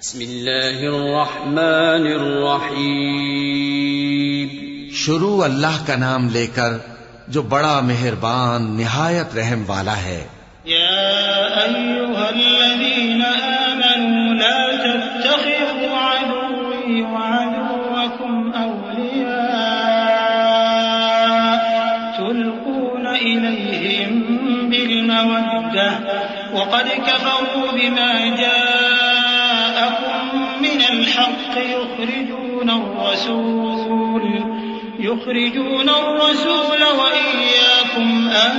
بسم اللہ الرحمن الرحیم. شروع اللہ کا نام لے کر جو بڑا مہربان نہایت رحم والا ہے. یا ایھا الذین آمنوا لا تتخذوا عدوی وعدوکم اولیاء تلقون الیہم بالمودة وقد کفروا بما جاءکم من الحق يخرجون الرسول وإياكم أن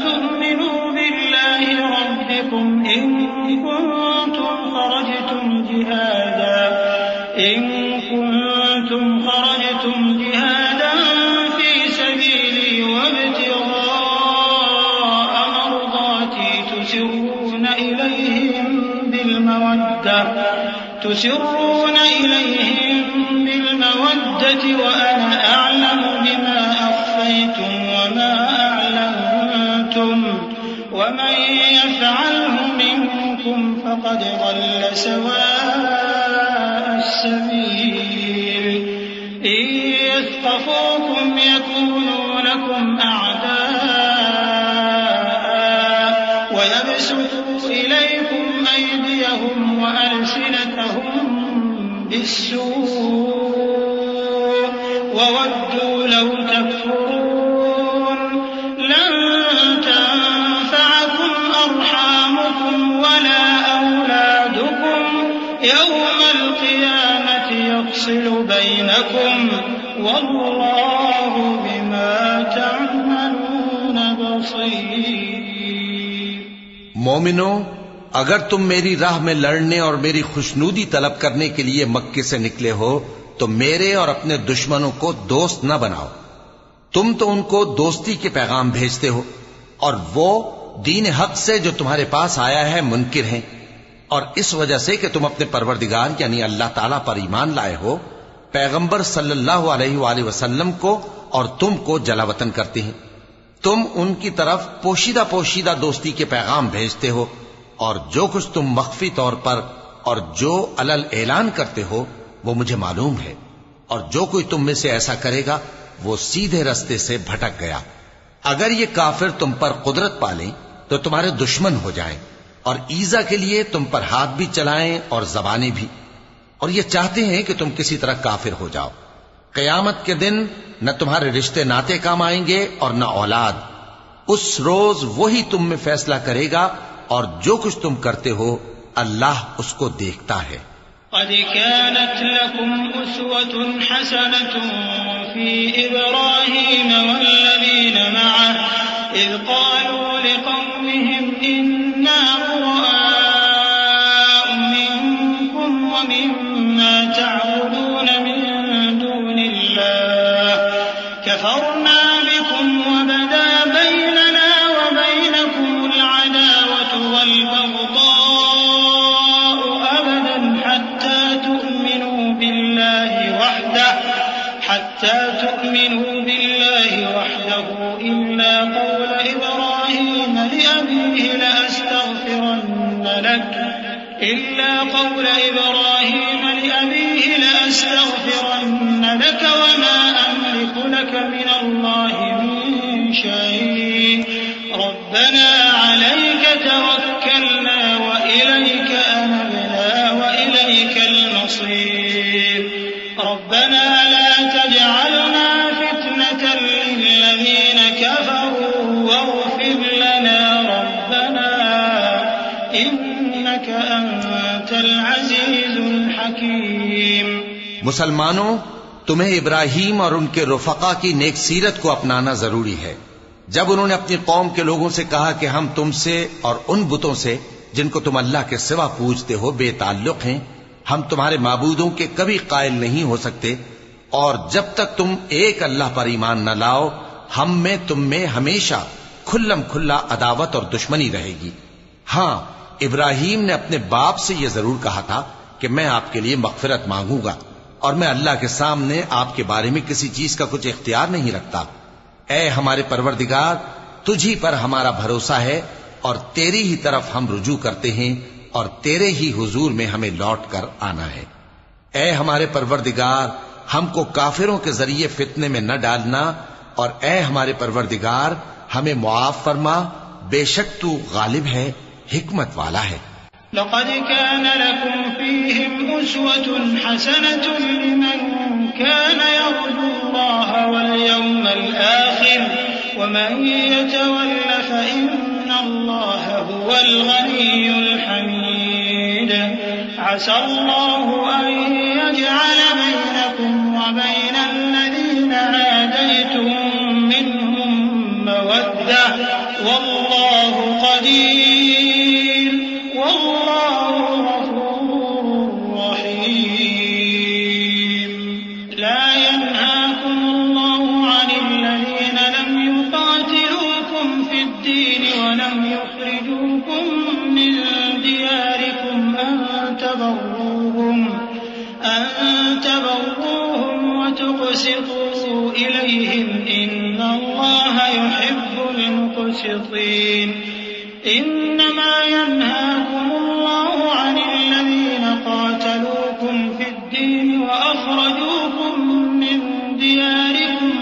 تؤمنوا بالله ربكم إن كنتم خرجتم جهادا في سبيلي وابتغاء مرضاتي تسرون إليهم بالمودة وأنا أعلم بما أخفيتم وما أعلنتم ومن يفعله منكم فقد ضل سواء السبيل. إن يثقفوكم يكونوا لكم أعداء ويبسطوا إليكم أيديهم وألسنتهم بالسوء وودوا لو تكفرون. لن تنفعكم أرحامكم ولا أولادكم يوم القيامة يفصل بينكم والله بما تعملون بصير. مومنو، اگر تم میری راہ میں لڑنے اور میری خوشنودی طلب کرنے کے لیے مکے سے نکلے ہو تو میرے اور اپنے دشمنوں کو دوست نہ بناؤ. تم تو ان کو دوستی کے پیغام بھیجتے ہو اور وہ دین حق سے جو تمہارے پاس آیا ہے منکر ہیں، اور اس وجہ سے کہ تم اپنے پروردگار یعنی اللہ تعالیٰ پر ایمان لائے ہو، پیغمبر صلی اللہ علیہ وآلہ وسلم کو اور تم کو جلا وطن کرتے ہیں. تم ان کی طرف پوشیدہ پوشیدہ دوستی کے پیغام بھیجتے ہو، اور جو کچھ تم مخفی طور پر اور جو علل اعلان کرتے ہو وہ مجھے معلوم ہے، اور جو کوئی تم میں سے ایسا کرے گا وہ سیدھے رستے سے بھٹک گیا. اگر یہ کافر تم پر قدرت پالیں تو تمہارے دشمن ہو جائیں، اور ایذا کے لیے تم پر ہاتھ بھی چلائیں اور زبانیں بھی، اور یہ چاہتے ہیں کہ تم کسی طرح کافر ہو جاؤ. قیامت کے دن نہ تمہارے رشتے ناتے کام آئیں گے اور نہ اولاد. اس روز وہی تم میں فیصلہ کرے گا، اور جو کچھ تم کرتے ہو اللہ اس کو دیکھتا ہے. قد كانت لكم أسوة حسنة في إبراهيم والذين معه إذ قالوا لقومهم إنا براء منكم ومما تعبدون من دون الله كفرنا بكم وبدا بيننا وبينكم العداوة والبغضاء أبدا حتى تؤمنوا بالله وحده إلا قول إبراهيم لأبيه لأستغفرن لك وما أملك لك من الله من شيء ربنا عليك توكلنا وإليك أنبنا وإليك المصير. ربنا لا تجعلنا فتنة للذين كفروا واغفر لنا ربنا إنك أنت العزيز الحكيم. مسلمانوں، تمہیں ابراہیم اور ان کے رفقا کی نیک سیرت کو اپنانا ضروری ہے. جب انہوں نے اپنی قوم کے لوگوں سے کہا کہ ہم تم سے اور ان بتوں سے جن کو تم اللہ کے سوا پوجتے ہو بے تعلق ہیں، ہم تمہارے معبودوں کے کبھی قائل نہیں ہو سکتے، اور جب تک تم ایک اللہ پر ایمان نہ لاؤ ہم میں تم میں ہمیشہ کھلم کھلا عداوت اور دشمنی رہے گی. ہاں، ابراہیم نے اپنے باپ سے یہ ضرور کہا تھا کہ میں آپ کے لیے مغفرت مانگوں گا، اور میں اللہ کے سامنے آپ کے بارے میں کسی چیز کا کچھ اختیار نہیں رکھتا. اے ہمارے پروردگار، تجھی پر ہمارا بھروسہ ہے اور تیری ہی طرف ہم رجوع کرتے ہیں، اور تیرے ہی حضور میں ہمیں لوٹ کر آنا ہے۔ اے ہمارے پروردگار، ہم کو کافروں کے ذریعے فتنے میں نہ ڈالنا، اور اے ہمارے پروردگار ہمیں معاف فرما، بے شک تو غالب ہے، حکمت والا ہے۔ لقد كان لكم فيهم أسوة حسنة لمن كان يرجو الله واليوم الآخر ومن يتول فإن الله هو الغني الحميد عسى الله أن يجعل بينكم وبين الذين عاديتم منهم مودة والله قدير والله غفور رحيم لا ينهاكم الله عن الذين لم يقاتلوكم في الدين ولم يخرجوكم من دياركم أن تبروهم وتقسطوا إليهم إن الله يحب المقسطين إنما ينهاكم الله عن الذين قاتلوكم في الدين وأخرجوكم من دياركم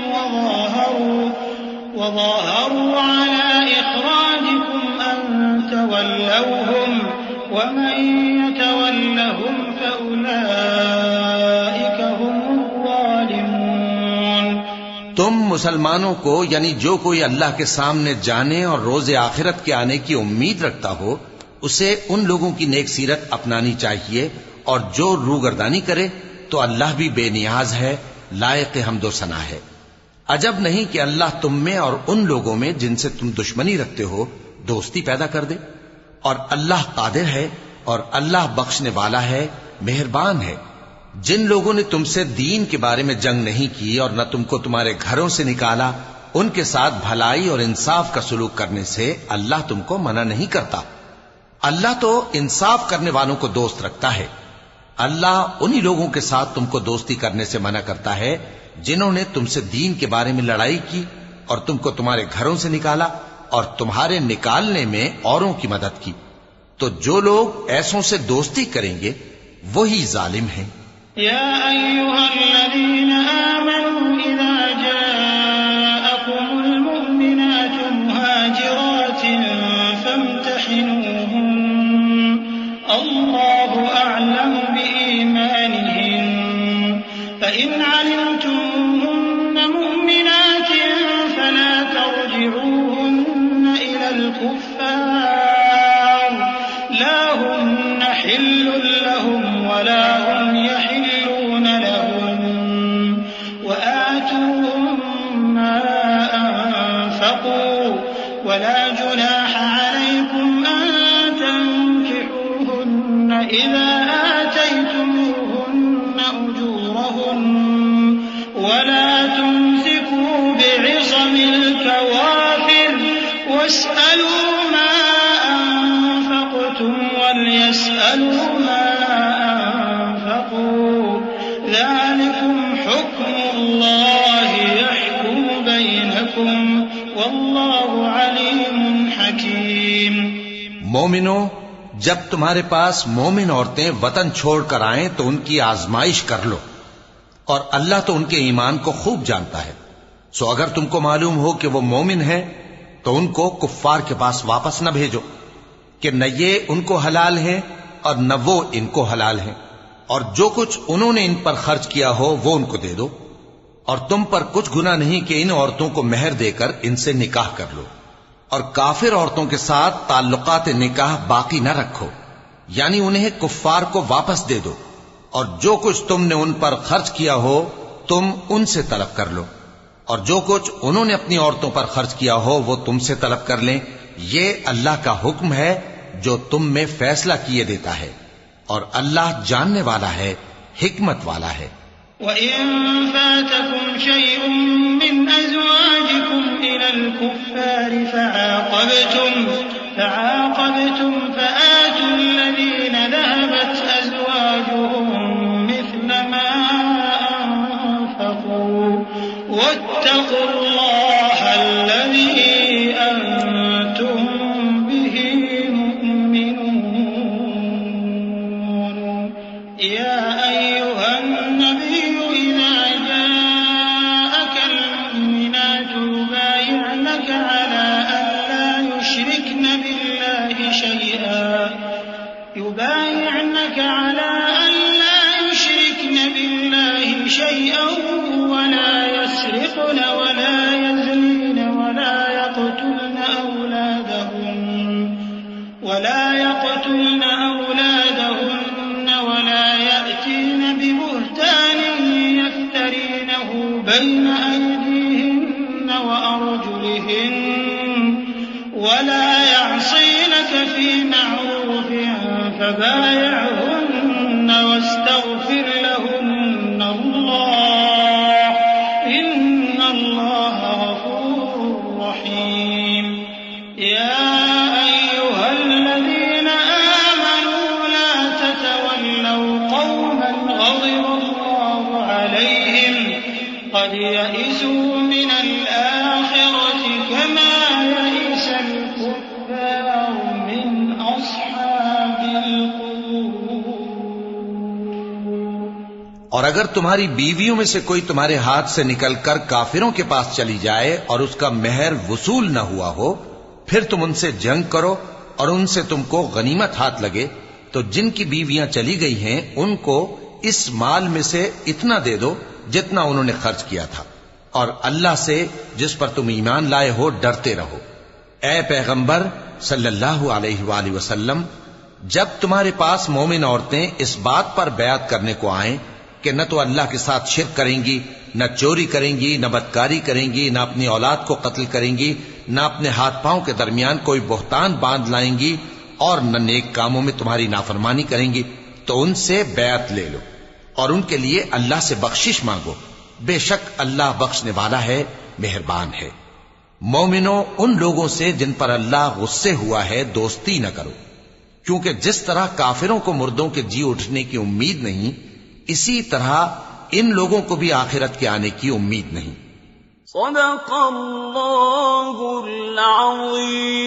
وظاهروا على إخراجكم أن تولوهم ومن يتولهم فأولئك هم الظالمون۔ تم مسلمانوں کو یعنی جو کوئی اللہ کے سامنے جانے اور روز آخرت کے آنے کی امید رکھتا ہو اسے ان لوگوں کی نیک سیرت اپنانی چاہیے، اور جو روگردانی کرے تو اللہ بھی بے نیاز ہے، لائق حمد و ثنا ہے۔ عجب نہیں کہ اللہ تم میں اور ان لوگوں میں جن سے تم دشمنی رکھتے ہو دوستی پیدا کر دے، اور اللہ قادر ہے اور اللہ بخشنے والا ہے، مہربان ہے۔ جن لوگوں نے تم سے دین کے بارے میں جنگ نہیں کی اور نہ تم کو تمہارے گھروں سے نکالا، ان کے ساتھ بھلائی اور انصاف کا سلوک کرنے سے اللہ تم کو منع نہیں کرتا۔ اللہ تو انصاف کرنے والوں کو دوست رکھتا ہے۔ اللہ انہی لوگوں کے ساتھ تم کو دوستی کرنے سے منع کرتا ہے جنہوں نے تم سے دین کے بارے میں لڑائی کی اور تم کو تمہارے گھروں سے نکالا اور تمہارے نکالنے میں اوروں کی مدد کی۔ تو جو لوگ ایسوں سے دوستی کریں گے وہی ظالم ہیں۔ يا أيها الذين آمنوا إذا جاءكم المؤمنات مهاجرات فامتحنوهن الله أعلم بإيمانهن فإن علمتموهن مؤمنات فلا ترجعوهن إلى الكفار لا هن حل لهم ولا هم يحلون لهم وآتوهم ما أنفقوا ولا جناح عليكم أن تنكحوهن إذا آتيتموهن أجورهن ولا تمسكوا بعصم الكوافر واسألوا ما أنفقتم وليسألوا ما أنفقوا ذلكم حكم الله يحكم بينكم والله عليم حكيم۔ مومنو، جب تمہارے پاس مومن عورتیں وطن چھوڑ کر آئیں تو ان کی آزمائش کر لو، اور اللہ تو ان کے ایمان کو خوب جانتا ہے۔ سو اگر تم کو معلوم ہو کہ وہ مومن ہیں تو ان کو کفار کے پاس واپس نہ بھیجو کہ نہ یہ ان کو حلال ہیں اور نہ وہ ان کو حلال ہیں، اور جو کچھ انہوں نے ان پر خرچ کیا ہو وہ ان کو دے دو، اور تم پر کچھ گناہ نہیں کہ ان عورتوں کو مہر دے کر ان سے نکاح کر لو، اور کافر عورتوں کے ساتھ تعلقات نکاح باقی نہ رکھو، یعنی انہیں کفار کو واپس دے دو، اور جو کچھ تم نے ان پر خرچ کیا ہو تم ان سے طلب کر لو، اور جو کچھ انہوں نے اپنی عورتوں پر خرچ کیا ہو وہ تم سے طلب کر لیں۔ یہ اللہ کا حکم ہے جو تم میں فیصلہ کیے دیتا ہے، اور اللہ جاننے والا ہے، حکمت والا ہے۔ وَإِن فَاتَكُمْ شَيْءٌ مِّنْ أَزْوَاجِكُمْ إِلَى الْكُفَّارِ فَعَاقَبْتُمْ فَآتُوا الَّذِينَ ذَهَبَتْ أَزْوَاجُهُم مِّثْلَ مَا أَنفَقُوا وَاتَّقُوا اللَّهَ الَّذِي أَنتُم بِهِ مُؤْمِنُونَ۔ يا أيها النبي إذا جاءك المؤمنات يبايعنك على أن لا يشركن بالله شيئا ولا يسرقن ولا يزنين ولا يقتلن أولادهن ولا يأتين ببهتان يفترينه بين أيديهن وأرجلهن ولا يعصينك في معروف فبايعهن واستغفر لهن الله إن الله غفور رحيم يا أيها الذين آمنوا لا تتولوا قوما غضب الله عليهم قد يئسوا من الآخرة كما يئس الكفار من أصحاب القبور. اور اگر تمہاری بیویوں میں سے کوئی تمہارے ہاتھ سے نکل کر کافروں کے پاس چلی جائے اور اس کا مہر وصول نہ ہوا ہو، پھر تم ان سے جنگ کرو اور ان سے تم کو غنیمت ہاتھ لگے، تو جن کی بیویاں چلی گئی ہیں ان کو اس مال میں سے اتنا دے دو جتنا انہوں نے خرچ کیا تھا، اور اللہ سے جس پر تم ایمان لائے ہو ڈرتے رہو. اے پیغمبر صلی اللہ علیہ وآلہ وسلم، جب تمہارے پاس مومن عورتیں اس بات پر بیعت کرنے کو آئیں کہ نہ تو اللہ کے ساتھ شرک کریں گی، نہ چوری کریں گی، نہ بدکاری کریں گی، نہ اپنی اولاد کو قتل کریں گی، نہ اپنے ہاتھ پاؤں کے درمیان کوئی بہتان باندھ لائیں گی، اور نہ نیک کاموں میں تمہاری نافرمانی کریں گی، تو ان سے بیعت لے لو اور ان کے لیے اللہ سے بخشش مانگو، بے شک اللہ بخشنے والا ہے، مہربان ہے. مومنوں، ان لوگوں سے جن پر اللہ غصے ہوا ہے دوستی نہ کرو، کیونکہ جس طرح کافروں کو مردوں کے جی اٹھنے کی امید نہیں، اسی طرح ان لوگوں کو بھی آخرت کے آنے کی امید نہیں. صدق اللہ العظیم.